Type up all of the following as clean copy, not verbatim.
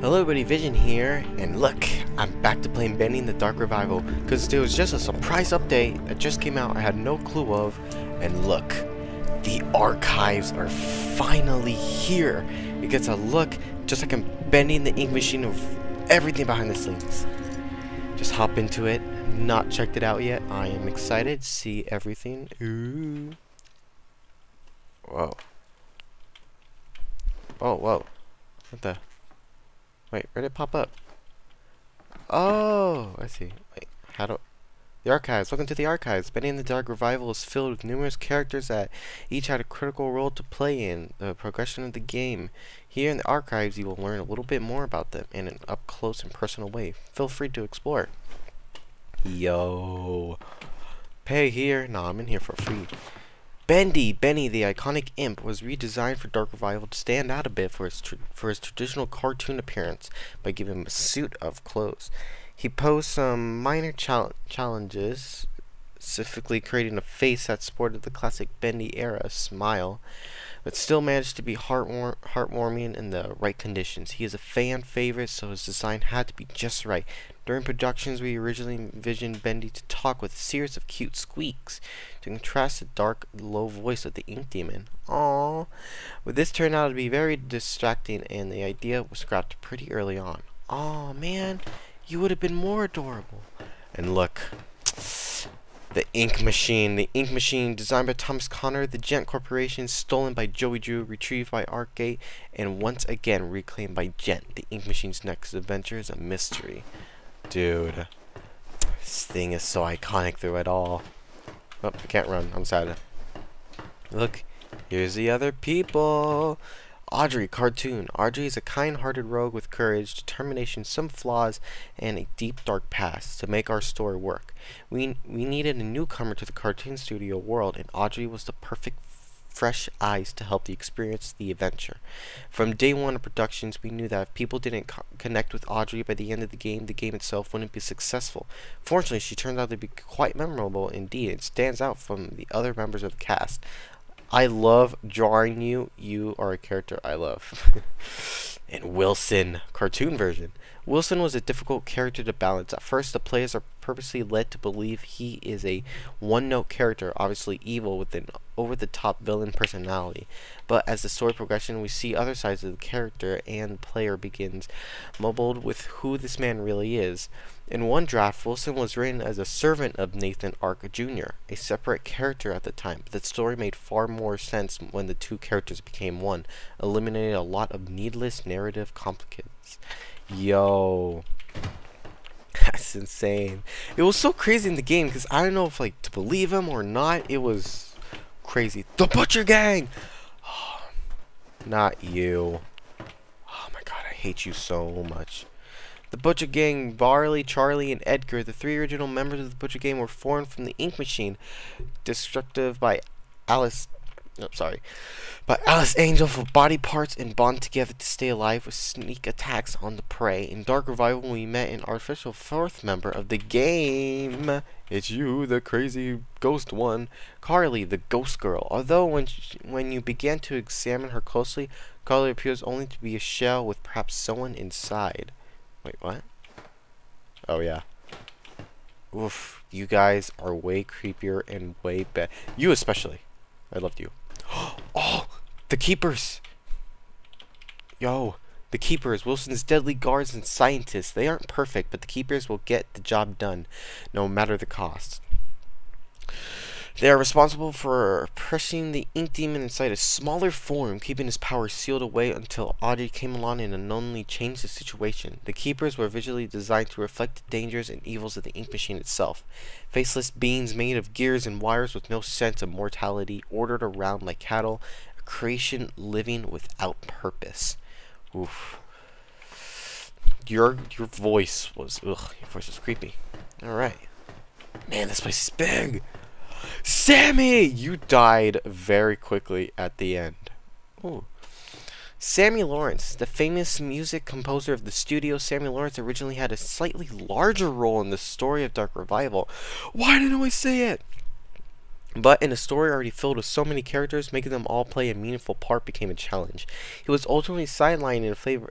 Hello everybody, Vision here, and look, I'm back to playing Bendy in the Dark Revival, because there was just a surprise update that just came out I had no clue of, and look, the archives are finally here. It gets a look, just like I'm bending the ink machine of everything behind the scenes. Just hop into it, not checked it out yet, I am excited to see everything. Ooh. Whoa. Oh, whoa. What the? Wait, where did it pop up? Oh, I see. Wait, how do... The archives. Welcome to the archives. Bendy in the Dark Revival is filled with numerous characters that each had a critical role to play in the progression of the game. Here in the archives, you will learn a little bit more about them in an up-close and personal way. Feel free to explore. Yo. Pay here. Nah, I'm in here for free. Bendy, the iconic imp, was redesigned for Dark Revival to stand out a bit for his traditional cartoon appearance by giving him a suit of clothes. He posed some minor challenges, specifically creating a face that sported the classic Bendy era smile, but still managed to be heartwarming in the right conditions. He is a fan favorite, so his design had to be just right. During productions, we originally envisioned Bendy to talk with a series of cute squeaks to contrast the dark, low voice of the Ink Demon. Aww. But this turned out to be very distracting, and the idea was scrapped pretty early on. Aw, man, you would have been more adorable. And look, the ink machine designed by Thomas Connor, the Gent Corporation, stolen by Joey Drew, retrieved by Arcgate, and once again reclaimed by Gent. The ink machine's next adventure is a mystery. Dude, this thing is so iconic through it all. Oh, I can't run. I'm sad. Look, here's the other people. Audrey, cartoon. Audrey is a kind-hearted rogue with courage, determination, some flaws, and a deep, dark past to make our story work. We needed a newcomer to the cartoon studio world, and Audrey was the perfect fresh eyes to help experience the adventure. From day one of productions, we knew that if people didn't connect with Audrey by the end of the game itself wouldn't be successful. Fortunately, she turned out to be quite memorable indeed. It stands out from the other members of the cast. I love drawing you. You are a character I love. And Wilson, cartoon version. Wilson was a difficult character to balance. At first, the players are purposely led to believe he is a one-note character, obviously evil with an over-the-top villain personality. But as the story progresses, we see other sides of the character, and the player begins muddled with who this man really is. In one draft, Wilson was written as a servant of Nathan Ark Jr., a separate character at the time, but the story made far more sense when the two characters became one, eliminating a lot of needless narrative complications. Yo, that's insane. It was so crazy in the game because I don't know if to believe him or not. It was crazy. The Butcher Gang. Oh, not you. Oh my god, I hate you so much. The Butcher Gang, Barley, Charlie, and Edgar, the three original members of the Butcher Gang, were formed from the Ink Machine, destructive by Alice Angel for body parts and bond together to stay alive with sneak attacks on the prey. In Dark Revival, we met an artificial fourth member of the game. It's you, the crazy ghost one, Carly, the ghost girl. Although when you began to examine her closely, Carly appears only to be a shell with perhaps someone inside. Wait, what? Oh yeah. Oof, you guys are way creepier and way bad. You especially. I loved you. Oh, the Keepers! Yo, the Keepers, Wilson's deadly guards and scientists. They aren't perfect, but the Keepers will get the job done, no matter the cost. They are responsible for pressing the Ink Demon inside a smaller form, keeping his power sealed away until Audrey came along and unknowingly changed the situation. The Keepers were visually designed to reflect the dangers and evils of the Ink Machine itself. Faceless beings made of gears and wires with no sense of mortality, ordered around like cattle, a creation living without purpose. Oof. Your voice was, your voice was creepy. Alright. Man, this place is big! Sammy! You died very quickly at the end. Ooh. Sammy Lawrence, the famous music composer of the studio. Sammy Lawrence originally had a slightly larger role in the story of Dark Revival. Why didn't I say it? But in a story already filled with so many characters, making them all play a meaningful part became a challenge. He was ultimately sidelined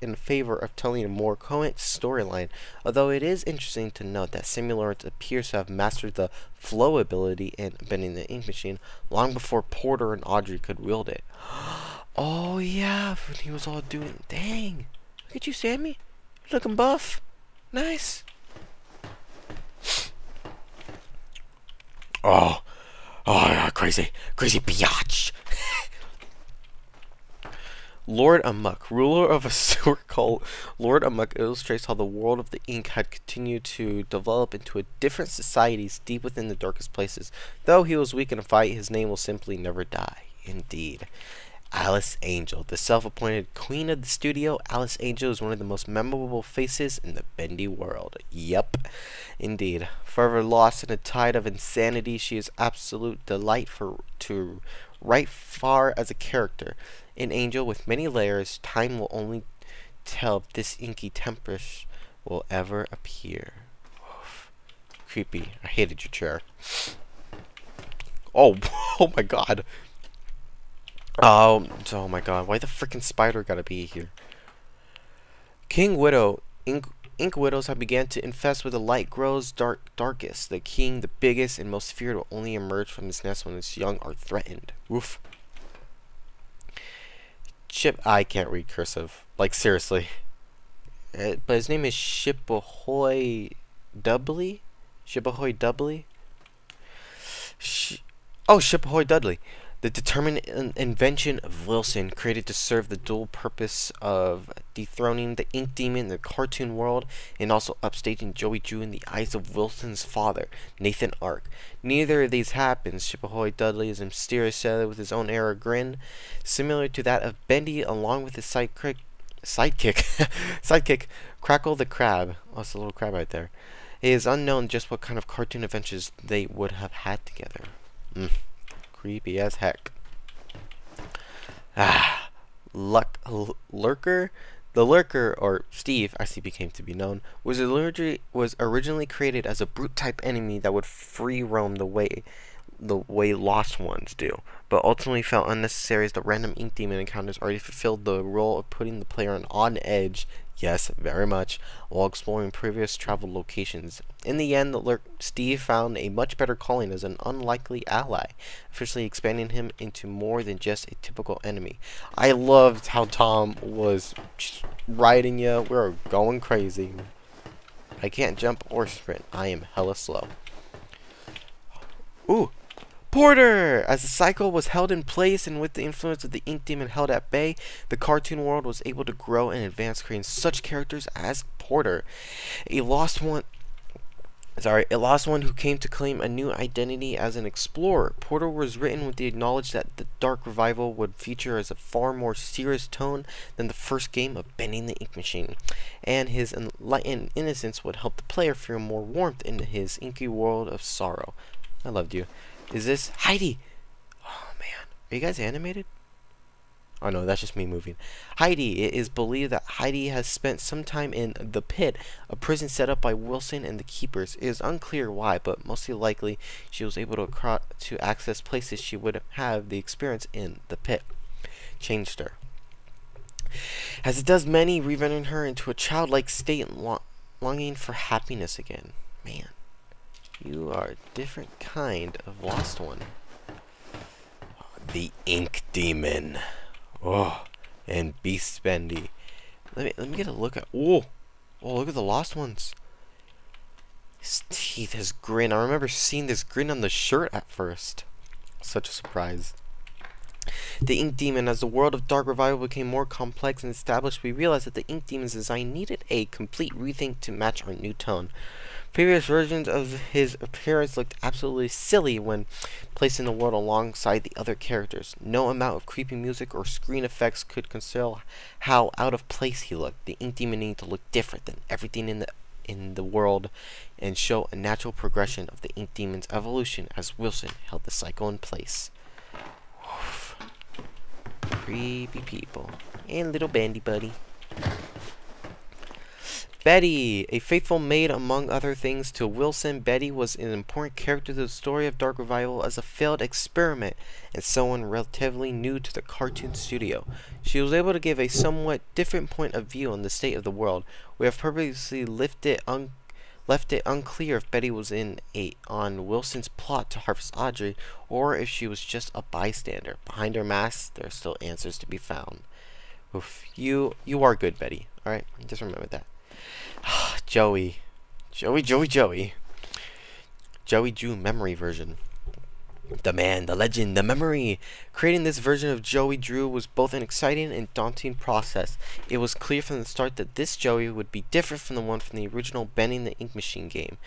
in favor of telling a more coherent storyline, although it is interesting to note that Samuel Lawrence appears to have mastered the flow ability in Bending the Ink Machine long before Porter and Audrey could wield it. Oh yeah, when he was all doing... Dang! Look at you, Sammy! You're looking buff! Nice! Oh! Oh, yeah, crazy biatch. Lord Amok, ruler of a sewer cult. Lord Amok illustrates how the world of the ink had continued to develop into a different societies deep within the darkest places. Though he was weak in a fight, his name will simply never die. Indeed. Alice Angel, the self-appointed queen of the studio. Alice Angel is one of the most memorable faces in the Bendy world. Yep, indeed. Forever lost in a tide of insanity, she is absolute delight to write far as a character. An angel with many layers, time will only tell if this inky temptress will ever appear. Oof. Creepy. I hated your chair. Oh, oh my god. Oh my god, why the freaking spider gotta be here? King Widow. Ink widows have begun to infest where the light grows darkest. The king, the biggest and most feared, will only emerge from his nest when its young are threatened. Woof. I can't read cursive. Like, seriously. But his name is Shippahoy Dudley? Shippahoy Dudley? Shippahoy Dudley. The determined invention of Wilson, created to serve the dual purpose of dethroning the ink demon in the cartoon world and also upstaging Joey Drew in the eyes of Wilson's father, Nathan Ark. Neither of these happens. Shippahoy Dudley is a mysterious sailor with his own air of grin, similar to that of Bendy, along with his sidekick, Crackle the Crab. Oh, it's a little crab right there. It is unknown just what kind of cartoon adventures they would have had together. Creepy as heck. Lurker? The Lurker, or Steve, as he became to be known, was originally created as a brute-type enemy that would free roam the way Lost Ones do, but ultimately felt unnecessary as the random ink demon encounters already fulfilled the role of putting the player on edge. Yes, very much, while exploring previous travel locations. In the end, Steve found a much better calling as an unlikely ally, officially expanding him into more than just a typical enemy. I loved how Tom was riding you. We're going crazy. I can't jump or sprint. I am hella slow. Ooh! Porter! As the cycle was held in place and with the influence of the ink demon held at bay, the cartoon world was able to grow and advance, creating such characters as Porter, a lost one who came to claim a new identity as an explorer. Porter was written with the knowledge that the Dark Revival would feature as a far more serious tone than the first game of Bending the Ink Machine, and his enlightened innocence would help the player feel more warmth in his inky world of sorrow. I loved you. Is this Heidi? Oh man, are you guys animated? Oh no, that's just me moving. Heidi. It is believed that Heidi has spent some time in the Pit, a prison set up by Wilson and the Keepers. It is unclear why, but mostly likely she was able to access places she would have the experience in the Pit. Changed her, as it does many, rendering her into a childlike state and longing for happiness again. Man. You are a different kind of lost one. The Ink Demon. Oh, and Beast Bendy. Let me get a look at. Oh, look at the lost ones. His teeth, his grin. I remember seeing this grin on the shirt at first. Such a surprise. The Ink Demon. As the world of Dark Revival became more complex and established, we realized that the Ink Demon's design needed a complete rethink to match our new tone. Previous versions of his appearance looked absolutely silly when placed in the world alongside the other characters. No amount of creepy music or screen effects could conceal how out of place he looked. The Ink Demon needed to look different than everything in the world and show a natural progression of the Ink Demon's evolution as Wilson held the cycle in place. Oof. Creepy people. And little Bendy buddy. Betty, a faithful maid among other things to Wilson, Betty was an important character to the story of Dark Revival as a failed experiment and someone relatively new to the cartoon studio. She was able to give a somewhat different point of view on the state of the world. We have purposely left it unclear if Betty was on Wilson's plot to harvest Audrey or if she was just a bystander. Behind her mask, there are still answers to be found. Oof, you are good, Betty. Alright, just remember that. Joey Drew memory version. The man, the legend, the memory. Creating this version of Joey Drew was both an exciting and daunting process. It was clear from the start that this Joey would be different from the one from the original Bendy the Ink Machine game.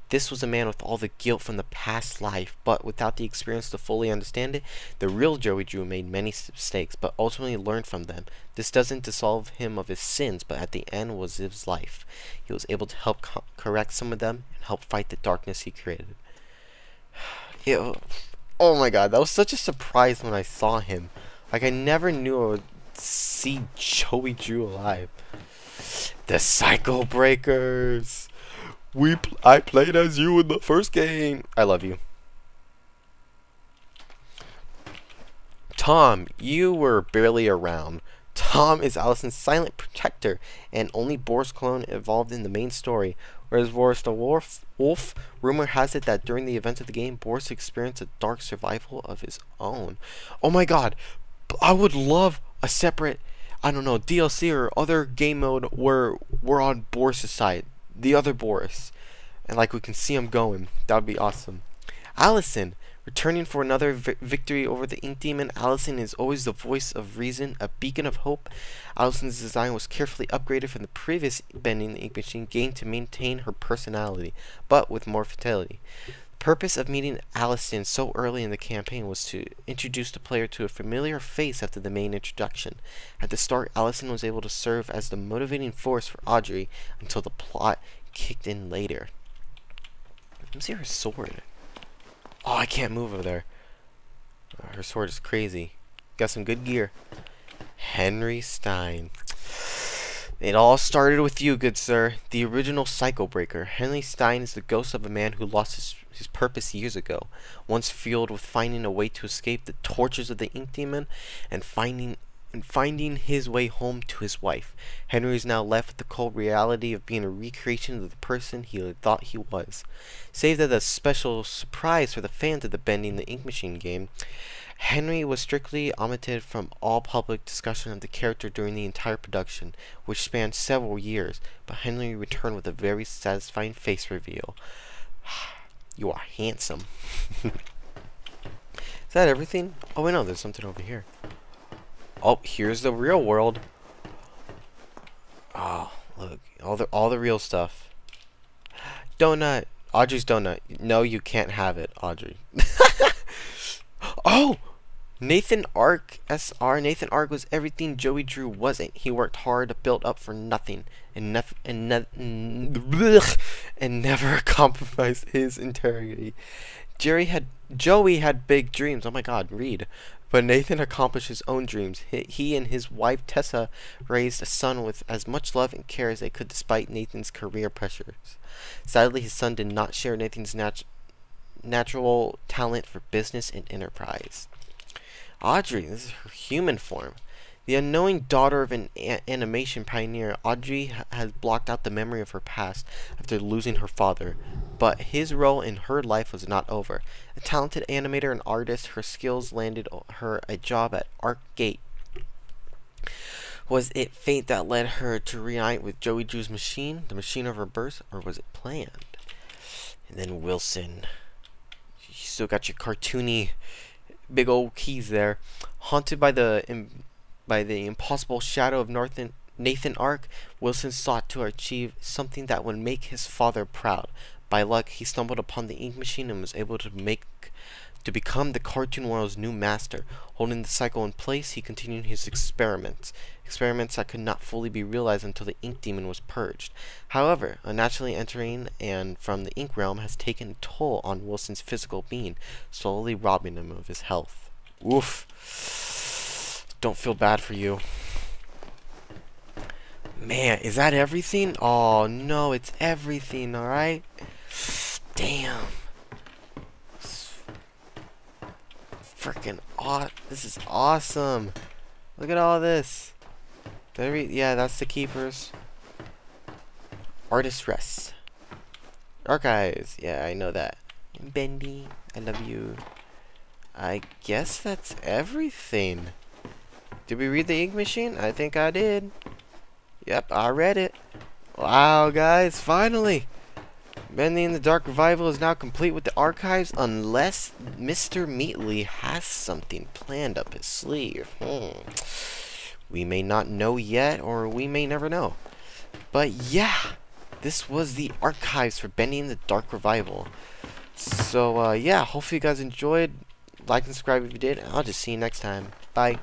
This was a man with all the guilt from the past life, but without the experience to fully understand it. The real Joey Drew made many mistakes, but ultimately learned from them. This doesn't absolve him of his sins, but at the end was his life. He was able to help correct some of them and help fight the darkness he created. Oh my god, that was such a surprise when I saw him. Like, I never knew I would see Joey Drew alive. The Cycle Breakers! I played as you in the first game. I love you. Tom, you were barely around. Tom is Allison's silent protector and only Boris clone involved in the main story. Whereas Boris the Wolf, rumor has it that during the events of the game, Boris experienced a dark survival of his own. Oh my god, I would love a separate, I don't know, DLC or other game mode where we're on Boris' side. The other Boris, and like we can see him going. That would be awesome. Allison, returning for another victory over the Ink Demon. Allison is always the voice of reason, a beacon of hope. Allison's design was carefully upgraded from the previous Bendy the Ink Machine game to maintain her personality, but with more fidelity. The purpose of meeting Allison so early in the campaign was to introduce the player to a familiar face after the main introduction. At the start, Allison was able to serve as the motivating force for Audrey until the plot kicked in later. Let me see her sword. Oh, I can't move over there. Her sword is crazy. Got some good gear. Henry Stein. It all started with you, good sir. The original Cycle Breaker. Henry Stein is the ghost of a man who lost his purpose years ago. Once fueled with finding a way to escape the tortures of the Ink Demon and finding his way home to his wife. Henry is now left with the cold reality of being a recreation of the person he thought he was. Save as a special surprise for the fans of the Bendy the Ink Machine game, Henry was strictly omitted from all public discussion of the character during the entire production, which spanned several years, but Henry returned with a very satisfying face reveal. You are handsome. Is that everything? Oh wait, no, there's something over here. Oh, here's the real world. Oh, look, all the real stuff. Donut. Audrey's donut. No, you can't have it, Audrey. Oh, Nathan Ark SR. Nathan Ark was everything Joey Drew wasn't. He worked hard to build up for nothing, and never compromised his integrity. Joey had big dreams. Oh my God, read. But Nathan accomplished his own dreams. He and his wife Tessa raised a son with as much love and care as they could despite Nathan's career pressures. Sadly, his son did not share Nathan's natural talent for business and enterprise. Audrey, this is her human form. The unknowing daughter of an animation pioneer, Audrey has blocked out the memory of her past after losing her father. But his role in her life was not over. A talented animator and artist, her skills landed her a job at Arcgate. Was it fate that led her to reunite with Joey Drew's machine, the machine of her birth, or was it planned? And then Wilson. You still got your cartoony big old keys there. Haunted by the impossible shadow of Nathan Ark, Wilson sought to achieve something that would make his father proud. By luck, he stumbled upon the ink machine and was able to become the cartoon world's new master. Holding the cycle in place, he continued his experiments that could not fully be realized until the ink demon was purged. However, unnaturally entering and from the ink realm has taken a toll on Wilson's physical being, slowly robbing him of his health. Oof. Don't feel bad for you. Man, is that everything? Oh, no, it's everything, alright? Damn. Freaking aw. This is awesome. Look at all this. Yeah, that's the keepers. Artist rest. Archives. Yeah, I know that. Bendy, I love you. I guess that's everything. Did we read the ink machine? I think I did. Yep, I read it. Wow, guys, finally! Bendy and the Dark Revival is now complete with the archives, unless Mr. Meatley has something planned up his sleeve. We may not know yet, or we may never know. But yeah, this was the archives for Bendy and the Dark Revival. So yeah, hopefully you guys enjoyed. Like and subscribe if you did. I'll just see you next time. Bye.